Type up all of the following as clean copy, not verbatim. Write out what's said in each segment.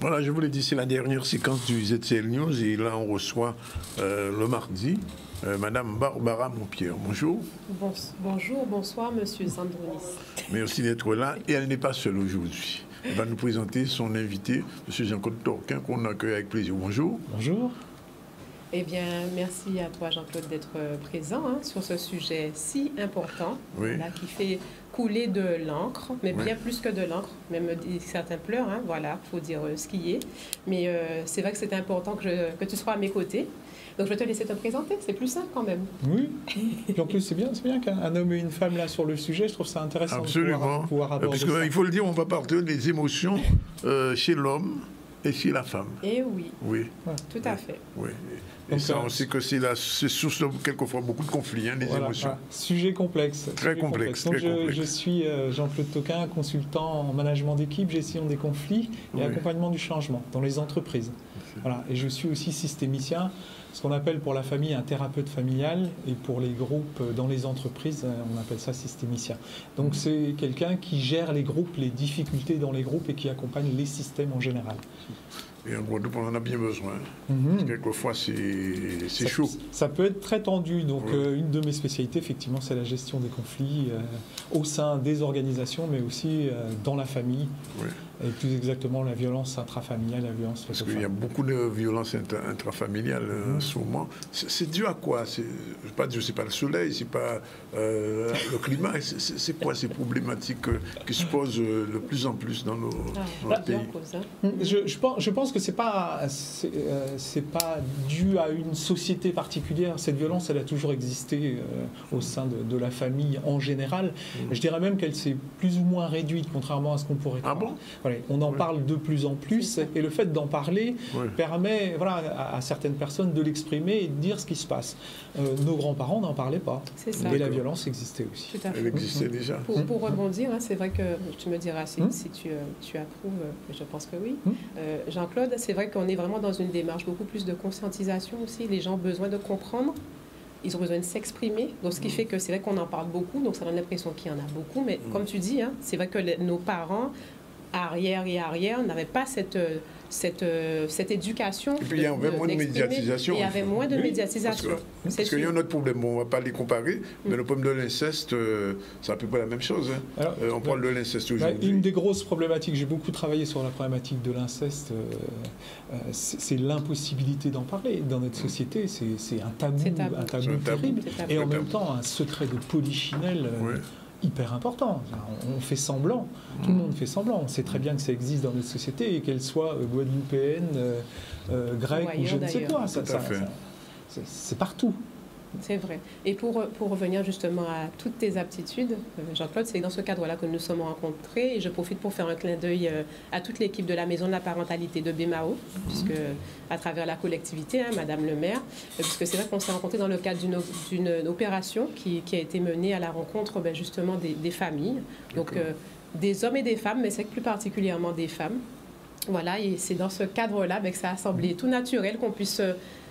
Voilà, je vous l'ai dit, c'est la dernière séquence du ZCL News et là on reçoit le mardi Madame Barbara Montpierre. Bonjour. Bonjour, bonsoir Monsieur Sandronis. Merci d'être là et elle n'est pas seule aujourd'hui. Elle va nous présenter son invité, Monsieur Jean-Claude Torquin, qu'on accueille avec plaisir. Bonjour. Bonjour. Eh bien, merci à toi Jean-Claude d'être présent sur ce sujet si important, oui. Là, qui fait couler de l'encre, mais bien plus que de l'encre, même certains pleurent, voilà, il faut dire ce qui est. Mais c'est vrai que c'est important que tu sois à mes côtés. Donc je vais te laisser te présenter, c'est plus simple quand même. Oui, et en plus c'est bien qu'un homme et une femme là sur le sujet, je trouve ça intéressant. Absolument. De pouvoir aborder ça. Parce qu'il faut le dire, on va parler des émotions chez l'homme et chez la femme. Eh oui, oui. Tout à fait. Oui. Et donc, ça, on sait que c'est source de quelquefois beaucoup de conflits, des émotions. Voilà. Sujet complexe. Très complexe. Donc je suis Jean-Claude Torquin, consultant en management d'équipe, gestion des conflits et accompagnement du changement dans les entreprises. Voilà. Et je suis aussi systémicien, ce qu'on appelle pour la famille un thérapeute familial et pour les groupes dans les entreprises, on appelle ça systémicien. Donc c'est quelqu'un qui gère les groupes, les difficultés dans les groupes et qui accompagne les systèmes en général. Et en Guadeloupe, on en a bien besoin. Quelquefois, c'est chaud. Ça peut être très tendu. Donc, une de mes spécialités, effectivement, c'est la gestion des conflits au sein des organisations, mais aussi dans la famille. Et plus exactement, la violence intrafamiliale, la violence... Parce qu'il y a beaucoup de violences intrafamiliales en ce moment. C'est dû à quoi? C'est pas le soleil, c'est pas le climat. C'est quoi ces problématiques qui se posent de plus en plus dans nos pays? Je pense que c'est pas dû à une société particulière. Cette violence, elle a toujours existé au sein de la famille en général. Je dirais même qu'elle s'est plus ou moins réduite, contrairement à ce qu'on pourrait croire. Ah bon? Voilà, on en parle de plus en plus, et le fait d'en parler permet à certaines personnes de l'exprimer et de dire ce qui se passe. Nos grands-parents n'en parlaient pas. C'est ça. Et la violence existait aussi. Tout à fait. Elle existait déjà. Pour rebondir, c'est vrai que tu me diras si tu approuves, je pense que oui. Jean-Claude, c'est vrai qu'on est vraiment dans une démarche beaucoup plus de conscientisation aussi. Les gens ont besoin de comprendre, ils ont besoin de s'exprimer. Donc, ce qui fait que c'est vrai qu'on en parle beaucoup, donc ça donne l'impression qu'il y en a beaucoup. Mais comme tu dis, c'est vrai que nos parents, arrière n'avaient pas cette éducation. Et puis il y avait moins de médiatisation. Il y avait moins de médiatisation. Parce qu'il y a un autre problème, bon, on ne va pas les comparer, mais le problème de l'inceste, c'est à peu près la même chose. Alors, on parle de l'inceste aujourd'hui. Une des grosses problématiques, j'ai beaucoup travaillé sur la problématique de l'inceste, c'est l'impossibilité d'en parler. Dans notre société, c'est un tabou terrible, et en même temps un secret de polichinelle. Hyper important. On fait semblant. Tout le monde fait semblant. On sait très bien que ça existe dans notre société et qu'elle soit guadeloupéenne, grecque ou je ne sais quoi. C'est partout. C'est vrai. Et pour revenir justement à toutes tes aptitudes, Jean-Claude, c'est dans ce cadre-là que nous sommes rencontrés et je profite pour faire un clin d'œil à toute l'équipe de la Maison de la Parentalité de BMAO, puisque à travers la collectivité, Madame le maire, puisque c'est vrai qu'on s'est rencontrés dans le cadre d'une opération qui a été menée à la rencontre justement des familles, donc des hommes et des femmes, mais c'est plus particulièrement des femmes. Voilà, et c'est dans ce cadre-là que ça a semblé tout naturel qu'on puisse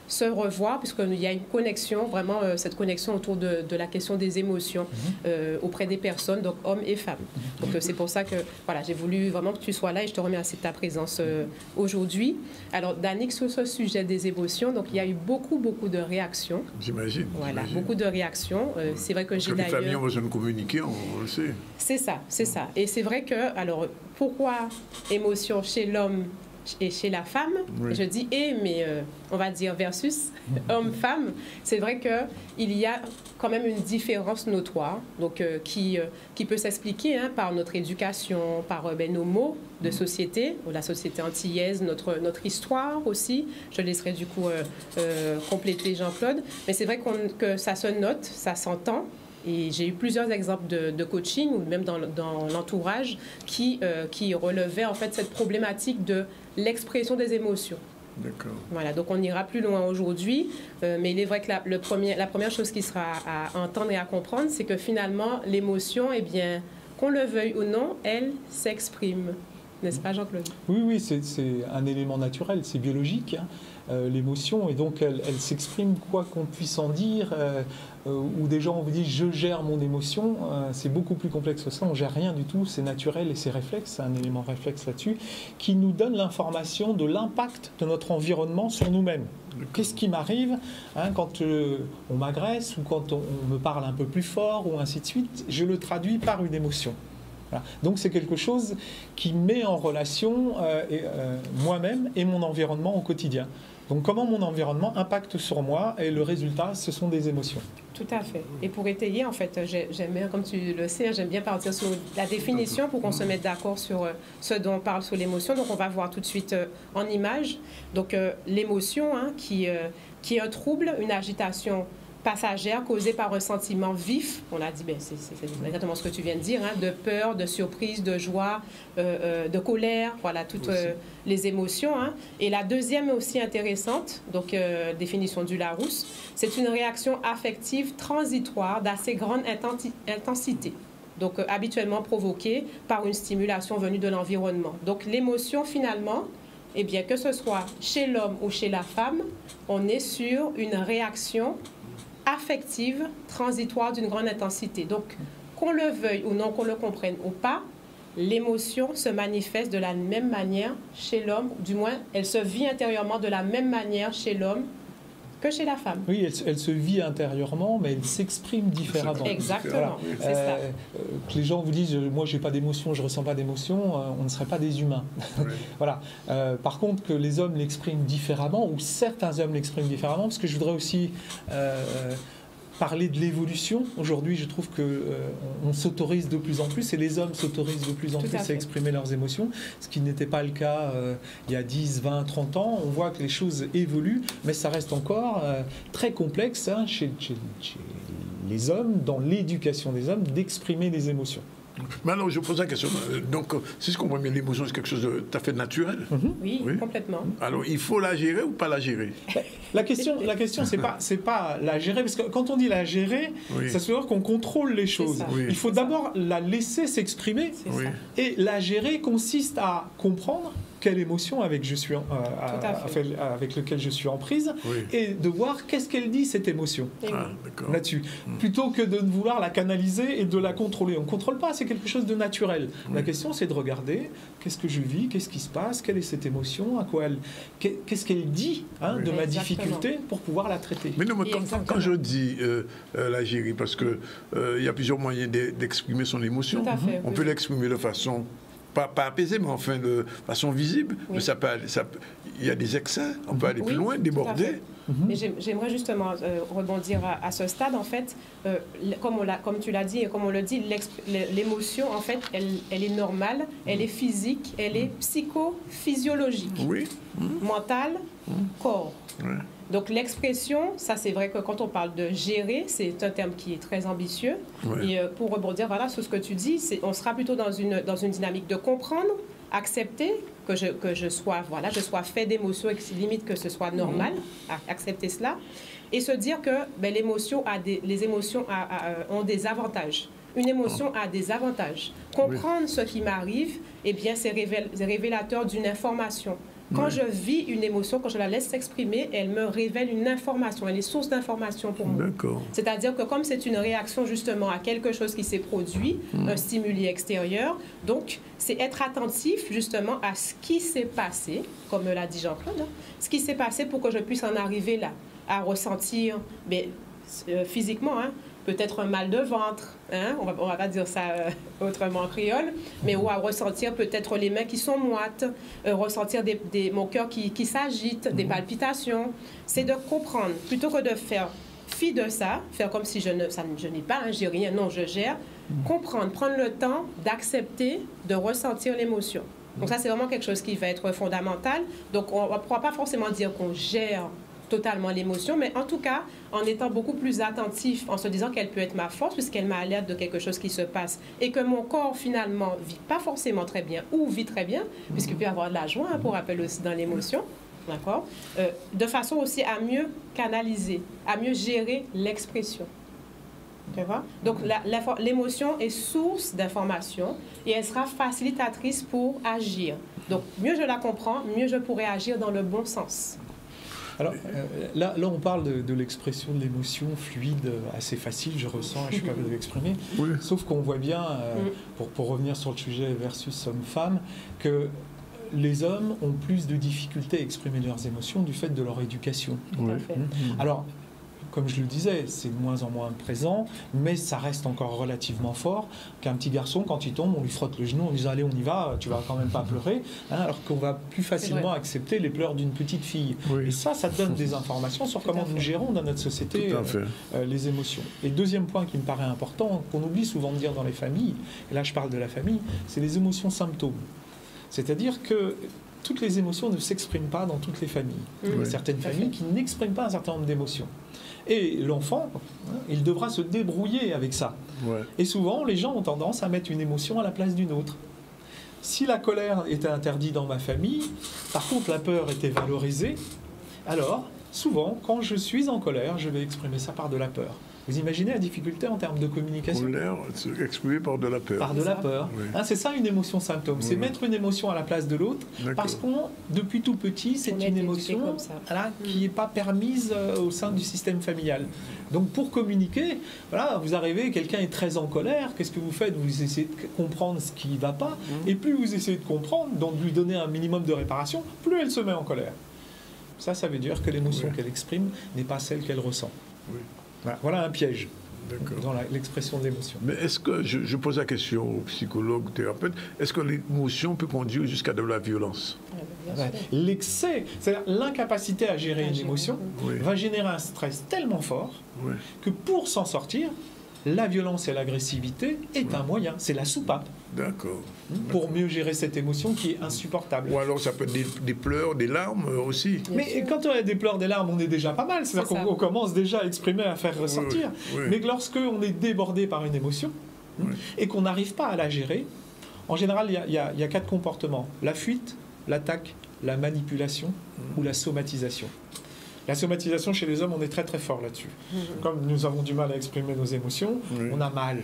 se revoir, puisqu'il y a une connexion, vraiment cette connexion autour de la question des émotions auprès des personnes, donc hommes et femmes. Donc c'est pour ça que voilà, j'ai voulu vraiment que tu sois là et je te remercie de ta présence aujourd'hui. Alors Danick, sur ce sujet des émotions, donc il y a eu beaucoup de réactions. J'imagine. Voilà, beaucoup de réactions. C'est vrai que j'ai d'ailleurs... Les familles ont besoin de communiquer, on le sait. C'est ça. Et c'est vrai que, alors, pourquoi émotion chez l'homme et chez la femme, je dis mais on va dire versus homme-femme, c'est vrai qu'il y a quand même une différence notoire, donc qui peut s'expliquer par notre éducation, par nos mots de société, la société antillaise, notre histoire aussi. Je laisserai du coup compléter Jean-Claude, mais c'est vrai que ça se note, ça s'entend. Et j'ai eu plusieurs exemples de coaching ou même dans l'entourage qui relevaient en fait cette problématique de l'expression des émotions. D'accord. Voilà, donc on ira plus loin aujourd'hui, mais il est vrai que la première chose qui sera à entendre et à comprendre, c'est que finalement l'émotion, eh bien, qu'on le veuille ou non, elle s'exprime. n'est-ce pas Jean-Claude? Oui, c'est un élément naturel, c'est biologique, hein, l'émotion, et donc elle s'exprime quoi qu'on puisse en dire, où des gens vous disent je gère mon émotion, c'est beaucoup plus complexe que ça, on gère rien du tout, c'est naturel et c'est réflexe, c'est un élément réflexe là-dessus, qui nous donne l'information de l'impact de notre environnement sur nous-mêmes. Qu'est-ce qui m'arrive quand on m'agresse ou quand on me parle un peu plus fort ou ainsi de suite, je le traduis par une émotion. Voilà. Donc c'est quelque chose qui met en relation moi-même et mon environnement au quotidien. Donc comment mon environnement impacte sur moi et le résultat, ce sont des émotions. Tout à fait. Et pour étayer, en fait, j'aime bien, comme tu le sais, j'aime bien partir sur la définition pour qu'on se mette d'accord sur ce dont on parle sur l'émotion. Donc on va voir tout de suite en image. Donc l'émotion qui est un trouble, une agitation passagère causée par un sentiment vif, on a dit, c'est exactement ce que tu viens de dire, de peur, de surprise, de joie, de colère, voilà, toutes les émotions. Et la deuxième est aussi intéressante, donc définition du Larousse, c'est une réaction affective transitoire d'assez grande intensité, donc habituellement provoquée par une stimulation venue de l'environnement. Donc l'émotion finalement, eh bien, que ce soit chez l'homme ou chez la femme, on est sur une réaction affective, transitoire d'une grande intensité. Donc, qu'on le veuille ou non, qu'on le comprenne ou pas, l'émotion se manifeste de la même manière chez l'homme, du moins, elle se vit intérieurement de la même manière chez l'homme que chez la femme. Oui, elle se vit intérieurement, mais elle s'exprime différemment. Exactement, c'est ça. Que les gens vous disent, moi, je n'ai pas d'émotion, je ne ressens pas d'émotion, on ne serait pas des humains. Oui. Voilà. Par contre, que les hommes l'expriment différemment, ou certains hommes l'expriment différemment, parce que je voudrais aussi parler de l'évolution. Aujourd'hui, je trouve qu'on s'autorise de plus en plus, et les hommes s'autorisent de plus en plus à exprimer leurs émotions, ce qui n'était pas le cas il y a 10, 20, 30 ans. On voit que les choses évoluent, mais ça reste encore très complexe chez les hommes, dans l'éducation des hommes, d'exprimer des émotions. Maintenant, je pose la question. Donc, si je comprends bien, l'émotion, c'est quelque chose de tout à fait naturel. Oui, complètement. Alors, il faut la gérer ou pas la gérer? La question, c'est pas la gérer, parce que quand on dit la gérer, ça veut dire qu'on contrôle les choses. Il faut d'abord la laisser s'exprimer, et la gérer consiste à comprendre quelle émotion avec laquelle je suis en prise, et de voir qu'est-ce qu'elle dit, cette émotion, là-dessus. Plutôt que de vouloir la canaliser et de la contrôler. On ne contrôle pas, c'est quelque chose de naturel. La question, c'est de regarder qu'est-ce que je vis, qu'est-ce qui se passe, quelle est cette émotion, qu'est-ce qu'elle dit de ma difficulté pour pouvoir la traiter. Mais non, mais quand je dis la gérer, parce qu'il y a plusieurs moyens d'exprimer son émotion. On peut l'exprimer de façon... Pas apaisé, mais enfin de façon visible. Mais il y a des excès, on peut aller plus loin, déborder. Et j'aimerais justement rebondir à ce stade. En fait, comme tu l'as dit et comme on le dit, l'émotion, en fait, elle est normale, elle est physique, elle est psychophysiologique, mentale, corps. Donc l'expression, ça c'est vrai que quand on parle de gérer, c'est un terme qui est très ambitieux. Et pour rebondir sur ce que tu dis, on sera plutôt dans une dynamique de comprendre, accepter que je sois fait d'émotions et limite que ce soit normal, accepter cela, et se dire que les émotions ont des avantages. Une émotion a des avantages. Comprendre ce qui m'arrive, eh bien, c'est révélateur d'une information. Quand je vis une émotion, quand je la laisse s'exprimer, elle me révèle une information, elle est source d'information pour moi. C'est-à-dire que comme c'est une réaction justement à quelque chose qui s'est produit, un stimuli extérieur, donc c'est être attentif justement à ce qui s'est passé, comme l'a dit Jean-Claude, ce qui s'est passé pour que je puisse en arriver là, à ressentir physiquement, peut-être un mal de ventre, on va pas dire ça autrement en créole, mais ou à ressentir peut-être les mains qui sont moites, ressentir mon cœur qui s'agite, des palpitations. C'est de comprendre, plutôt que de faire fi de ça, faire comme si je n'ai pas, j'ai rien, non, je gère. Comprendre, prendre le temps d'accepter, de ressentir l'émotion. Donc ça, c'est vraiment quelque chose qui va être fondamental. Donc on ne pourra pas forcément dire qu'on gère totalement l'émotion, mais en tout cas, en étant beaucoup plus attentif, en se disant qu'elle peut être ma force, puisqu'elle m'alerte de quelque chose qui se passe, et que mon corps, finalement, vit pas forcément très bien, ou vit très bien, puisqu'il peut y avoir de la joie, pour rappel aussi dans l'émotion, d'accord, de façon aussi à mieux canaliser, à mieux gérer l'expression. Tu vois? Donc, l'émotion est source d'information et elle sera facilitatrice pour agir. Donc, mieux je la comprends, mieux je pourrai agir dans le bon sens. Alors là, on parle de l'expression de l'émotion fluide, assez facile, je ressens, je suis capable de l'exprimer. Oui. Sauf qu'on voit bien, pour revenir sur le sujet versus homme-femme, que les hommes ont plus de difficultés à exprimer leurs émotions du fait de leur éducation. Oui. Alors, comme je le disais, c'est de moins en moins présent, mais ça reste encore relativement fort qu'un petit garçon, quand il tombe, on lui frotte le genou, on lui dit « Allez, on y va, tu vas quand même pas pleurer hein, », alors qu'on va plus facilement accepter les pleurs d'une petite fille. Oui. Et ça donne des informations sur comment nous gérons dans notre société les émotions. Et deuxième point qui me paraît important, qu'on oublie souvent de dire dans les familles, et là je parle de la famille, c'est les émotions symptômes. C'est-à-dire que toutes les émotions ne s'expriment pas dans toutes les familles. Il y a certaines familles qui n'expriment pas un certain nombre d'émotions. Et l'enfant, il devra se débrouiller avec ça. Ouais. Et souvent, les gens ont tendance à mettre une émotion à la place d'une autre. Si la colère était interdite dans ma famille, par contre la peur était valorisée, alors, souvent, quand je suis en colère, je vais exprimer ça par de la peur. Vous imaginez la difficulté en termes de communication? Colère, exprimée par de la peur. Par de la peur. Oui. Hein, c'est ça une émotion symptôme. Oui. C'est mettre une émotion à la place de l'autre, parce qu'on, depuis tout petit, c'est une émotion qui n'est pas permise au sein du système familial. Donc pour communiquer, voilà, vous arrivez, quelqu'un est très en colère, qu'est-ce que vous faites? Vous essayez de comprendre ce qui ne va pas, et plus vous essayez de comprendre, donc de lui donner un minimum de réparation, plus elle se met en colère. Ça veut dire que l'émotion qu'elle exprime n'est pas celle qu'elle ressent. Oui. Voilà un piège dans l'expression de l'émotion. Mais est-ce que, je pose la question aux psychologues, aux thérapeutes, est-ce que l'émotion peut conduire jusqu'à de la violence? L'excès, c'est-à-dire l'incapacité à gérer une émotion, va générer un stress tellement fort que pour s'en sortir, la violence et l'agressivité est un moyen, c'est la soupape. D'accord. Pour mieux gérer cette émotion qui est insupportable. Ou alors ça peut être des pleurs, des larmes aussi. Mais quand on a des pleurs, des larmes, on est déjà pas mal. C'est-à-dire qu'on commence déjà à exprimer, à faire ressortir. Mais lorsque on est débordé par une émotion et qu'on n'arrive pas à la gérer, en général, il y a 4 comportements. La fuite, l'attaque, la manipulation ou la somatisation. La somatisation, chez les hommes, on est très très fort là-dessus. Comme nous avons du mal à exprimer nos émotions, on a mal.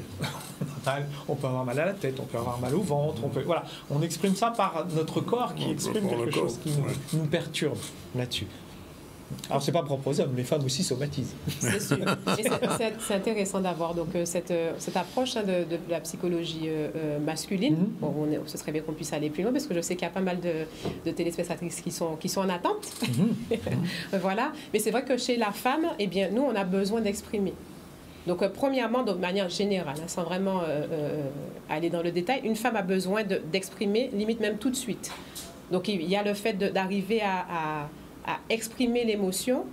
On peut avoir mal à la tête, on peut avoir mal au ventre. Voilà. On exprime ça par notre corps qui exprime quelque chose qui nous perturbe là-dessus. Alors, c'est pas propre aux hommes, les femmes aussi somatisent. C'est sûr. Et c'est intéressant d'avoir donc cette approche de la psychologie masculine. Bon, ce serait bien qu'on puisse aller plus loin, parce que je sais qu'il y a pas mal de téléspectatrices qui sont en attente. Voilà. Mais c'est vrai que chez la femme, eh bien, nous, on a besoin d'exprimer. Donc, premièrement, de manière générale, sans vraiment aller dans le détail, une femme a besoin d'exprimer, limite même tout de suite. Donc, il y a le fait d'arriver à exprimer l'émotion.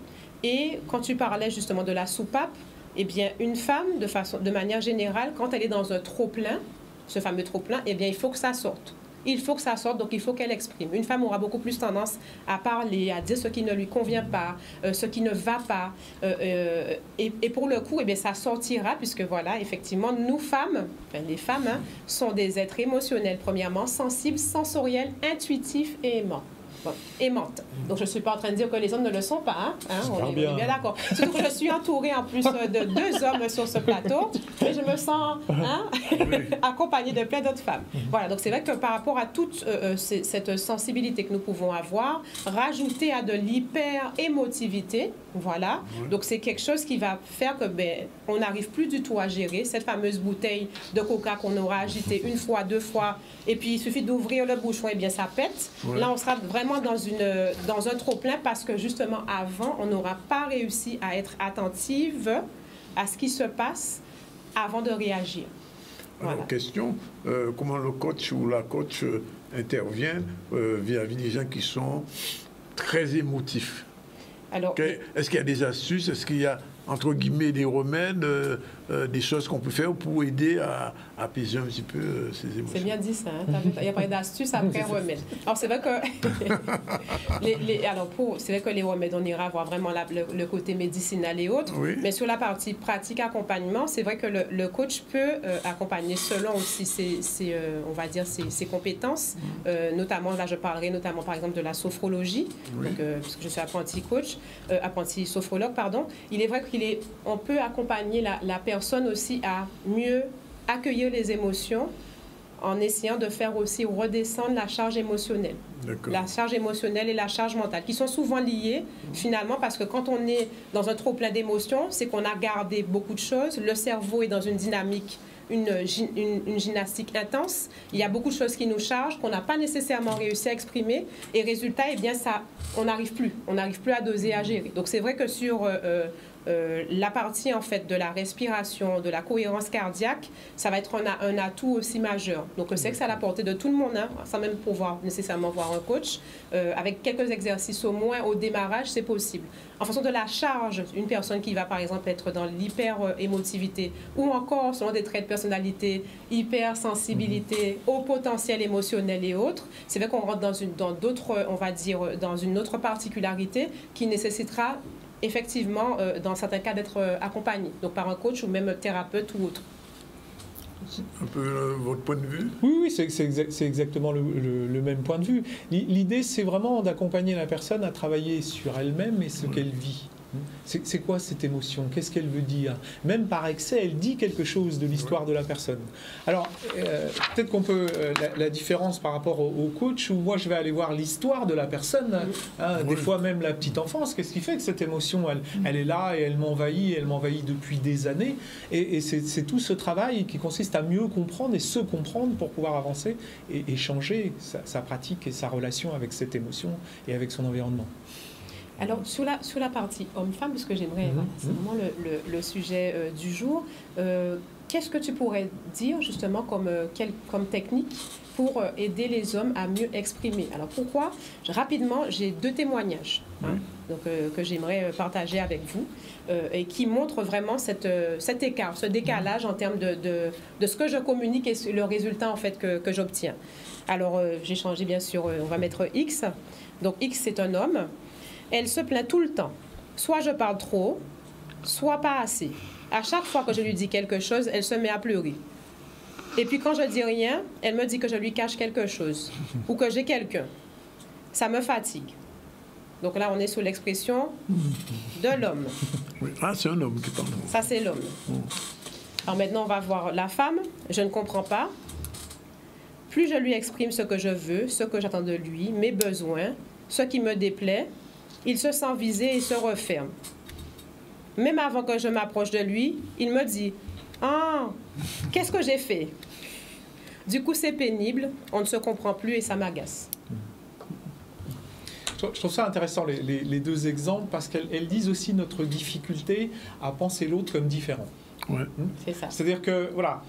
Et quand tu parlais justement de la soupape, eh bien, une femme, de manière générale, quand elle est dans un trop-plein, ce fameux trop-plein, eh bien, il faut que ça sorte. Il faut que ça sorte, donc il faut qu'elle exprime. Une femme aura beaucoup plus tendance à parler, à dire ce qui ne lui convient pas, ce qui ne va pas. Et pour le coup, eh bien, ça sortira, puisque voilà, effectivement, nous femmes, enfin, les femmes, sont des êtres émotionnels, premièrement, sensibles, sensoriels, intuitifs et aimants. Aimante. Donc, je ne suis pas en train de dire que les hommes ne le sont pas. On est bien d'accord. Surtout que je suis entourée en plus de 2 hommes sur ce plateau, et je me sens accompagnée de plein d'autres femmes. Voilà, donc c'est vrai que par rapport à toute cette sensibilité que nous pouvons avoir, rajouter à de l'hyper-émotivité, voilà, donc c'est quelque chose qui va faire que on n'arrive plus du tout à gérer cette fameuse bouteille de coca qu'on aura agitée 1 fois, 2 fois, et puis il suffit d'ouvrir le bouchon, et bien ça pète. Là, on sera vraiment dans un trop-plein, parce que justement, avant, on n'aura pas réussi à être attentive à ce qui se passe avant de réagir. Voilà. Alors, question, comment le coach ou la coach intervient vis-à-vis des gens qui sont très émotifs? Est-ce qu'il y a des astuces? Est-ce qu'il y a, entre guillemets, des remèdes, des choses qu'on peut faire pour aider à apaiser un petit peu ces émotions? C'est bien dit ça. Hein? Il n'y a pas d'astuces après remèdes. Alors, c'est vrai que c'est vrai que les remèdes, on ira voir vraiment le côté médicinal et autres. Oui. Mais sur la partie pratique accompagnement, c'est vrai que le coach peut accompagner selon aussi on va dire ses compétences. Notamment, là, je parlerai notamment, par exemple, de la sophrologie, donc, puisque je suis apprenti sophrologue, pardon. Il est vrai qu'il on peut accompagner la personne aussi à mieux accueillir les émotions en essayant de faire aussi redescendre la charge émotionnelle. La charge émotionnelle et la charge mentale, qui sont souvent liées finalement, parce que quand on est dans un trop-plein d'émotions, c'est qu'on a gardé beaucoup de choses, le cerveau est dans une dynamique, une gymnastique intense, il y a beaucoup de choses qui nous chargent, qu'on n'a pas nécessairement réussi à exprimer, et résultat, eh bien, on n'arrive plus à doser, à gérer. Donc c'est vrai que sur la partie en fait de la respiration, de la cohérence cardiaque, ça va être un atout aussi majeur. Donc c'est que c'est à la portée de tout le monde, hein, sans même pouvoir nécessairement voir un coach. Avec quelques exercices au moins au démarrage, c'est possible. En fonction de la charge, une personne qui va par exemple être dans l'hyper-émotivité ou encore selon des traits de personnalité, hypersensibilité, au potentiel émotionnel et autres, c'est vrai qu'on rentre dans d'autres, on va dire, dans une autre particularité qui nécessitera effectivement, dans certains cas, d'être accompagné, donc par un coach ou même thérapeute ou autre. Un peu votre point de vue? Oui, c'est exactement le même point de vue. L'idée, c'est vraiment d'accompagner la personne à travailler sur elle-même et ce qu'elle vit. C'est quoi cette émotion? Qu'est-ce qu'elle veut dire? Même par excès, elle dit quelque chose de l'histoire de la personne. Alors, peut-être qu'on peut... la différence par rapport au coach, où moi je vais aller voir l'histoire de la personne, hein, des fois même la petite enfance, qu'est-ce qui fait que cette émotion, elle est là et elle m'envahit depuis des années. Et c'est tout ce travail qui consiste à mieux comprendre et se comprendre pour pouvoir avancer et changer sa pratique et sa relation avec cette émotion et avec son environnement. Alors, sur la partie homme-femme, puisque j'aimerais, c'est vraiment le sujet du jour, qu'est-ce que tu pourrais dire justement comme technique pour aider les hommes à mieux exprimer? Alors, pourquoi? Rapidement, j'ai 2 témoignages donc, que j'aimerais partager avec vous et qui montrent vraiment cet écart, ce décalage en termes de ce que je communique et le résultat en fait que j'obtiens. Alors, j'ai changé bien sûr, on va mettre X. Donc, X, c'est un homme. Elle se plaint tout le temps. Soit je parle trop, soit pas assez. À chaque fois que je lui dis quelque chose, elle se met à pleurer. Et puis quand je dis rien, elle me dit que je lui cache quelque chose ou que j'ai quelqu'un. Ça me fatigue. Donc là, on est sur l'expression de l'homme. Oui. Ah, c'est un homme qui parle. Ça, c'est l'homme. Alors maintenant, on va voir la femme. Je ne comprends pas. Plus je lui exprime ce que je veux, ce que j'attends de lui, mes besoins, ce qui me déplaît, il se sent visé et se referme. Même avant que je m'approche de lui, il me dit « Ah, qu'est-ce que j'ai fait ?» Du coup, c'est pénible, on ne se comprend plus et ça m'agace. Je trouve ça intéressant, les 2 exemples, parce qu'elles disent aussi notre difficulté à penser l'autre comme différent. Ouais. C'est ça. C'est-à-dire que, voilà,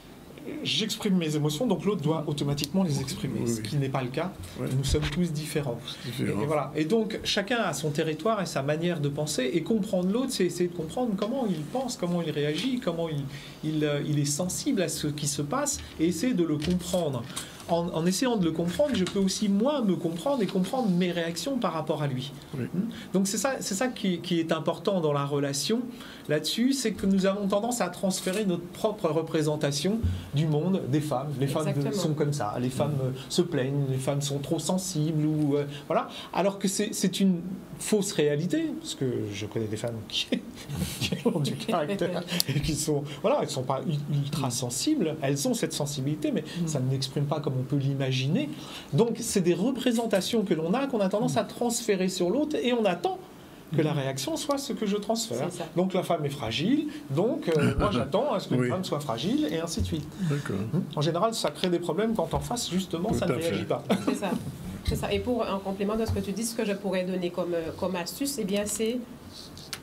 j'exprime mes émotions, donc l'autre doit automatiquement les exprimer, ce qui n'est pas le cas. Nous sommes tous différents. Et voilà. Et donc, chacun a son territoire et sa manière de penser, et comprendre l'autre, c'est essayer de comprendre comment il pense, comment il réagit, comment il est sensible à ce qui se passe, et essayer de le comprendre. En essayant de le comprendre, je peux aussi, moi, me comprendre et comprendre mes réactions par rapport à lui. Donc, c'est ça qui est important dans la relation là-dessus, c'est que nous avons tendance à transférer notre propre représentation du monde des femmes. Les femmes sont comme ça, les femmes se plaignent, les femmes sont trop sensibles, ou voilà. Alors que c'est une fausse réalité, parce que je connais des femmes qui ont du caractère et qui sont, voilà, elles ne sont pas ultra sensibles, elles ont cette sensibilité, mais ça ne l'exprime pas comme on peut l'imaginer. Donc, c'est des représentations que l'on a, qu'on a tendance à transférer sur l'autre, et on attend que la réaction soit ce que je transfère. Donc la femme est fragile, donc moi j'attends à ce qu'une femme soit fragile, et ainsi de suite. En général, ça crée des problèmes quand en face, justement, ça ne réagit pas. C'est ça. C'est ça. Et pour un complément de ce que tu dis, ce que je pourrais donner comme astuce, eh bien, c'est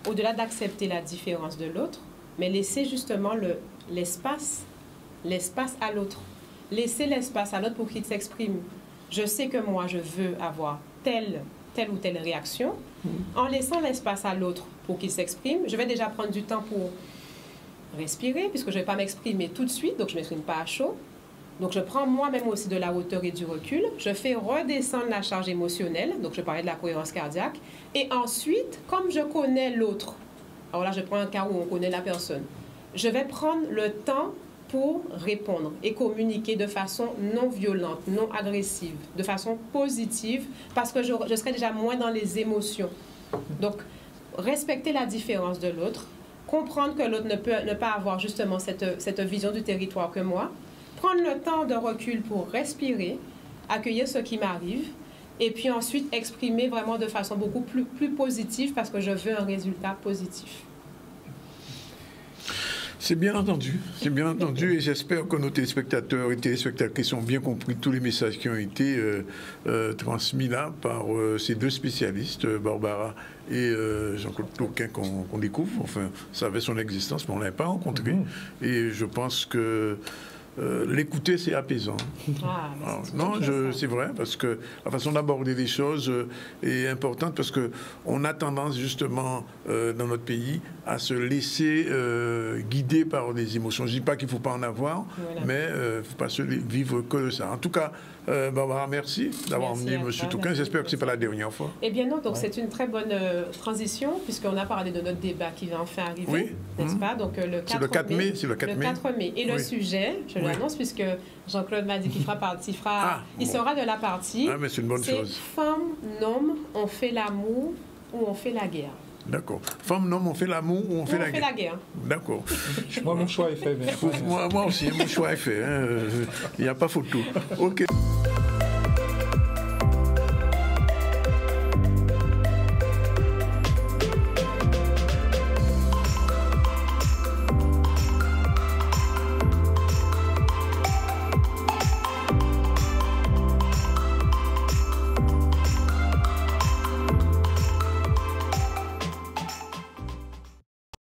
au-delà d'accepter la différence de l'autre, mais laisser justement l'espace à l'autre. Laisser l'espace à l'autre pour qu'il s'exprime. Je sais que moi, je veux avoir telle ou telle réaction. En laissant l'espace à l'autre pour qu'il s'exprime, je vais déjà prendre du temps pour respirer, puisque je ne vais pas m'exprimer tout de suite, donc je ne m'exprime pas à chaud. Donc je prends moi-même aussi de la hauteur et du recul. Je fais redescendre la charge émotionnelle, donc je parlais de la cohérence cardiaque. Et ensuite, comme je connais l'autre, alors là je prends un cas où on connaît la personne, je vais prendre le temps pour répondre et communiquer de façon non violente, non agressive, de façon positive, parce que je serai déjà moins dans les émotions. Donc, respecter la différence de l'autre, comprendre que l'autre ne peut ne pas avoir justement cette vision du territoire que moi, prendre le temps de recul pour respirer, accueillir ce qui m'arrive, et puis ensuite exprimer vraiment de façon beaucoup plus positive parce que je veux un résultat positif. C'est bien entendu, et j'espère que nos téléspectateurs et téléspectatrices ont bien compris tous les messages qui ont été transmis là par ces deux spécialistes, Barbara et Jean-Claude Toquin, qu'on découvre. Enfin, ça avait son existence, mais on ne l'avait pas rencontré. Et je pense que l'écouter, c'est apaisant. Non, c'est vrai, parce que la façon d'aborder les choses est importante, parce qu'on a tendance, justement, dans notre pays, à se laisser guider par des émotions. Je ne dis pas qu'il ne faut pas en avoir, mais il ne faut pas se vivre que ça. En tout cas, Barbara, merci d'avoir emmené M. Toquin. J'espère que ce n'est pas la dernière fois. Eh bien non, donc c'est une très bonne transition, puisqu'on a parlé de notre débat qui va enfin arriver, n'est-ce pas? Donc le 4 mai. C'est le 4 mai. Et le sujet, je l'annonce, puisque Jean-Claude m'a dit qu'il fera partie, il sera de la partie. Ah, mais c'est une bonne chose. Femmes, hommes, on fait l'amour ou on fait la guerre. D'accord. Femme, non, on fait l'amour ou on fait la guerre. D'accord. Moi, mon choix est fait. Moi aussi, mon choix est fait. Il n'y a pas photo. OK.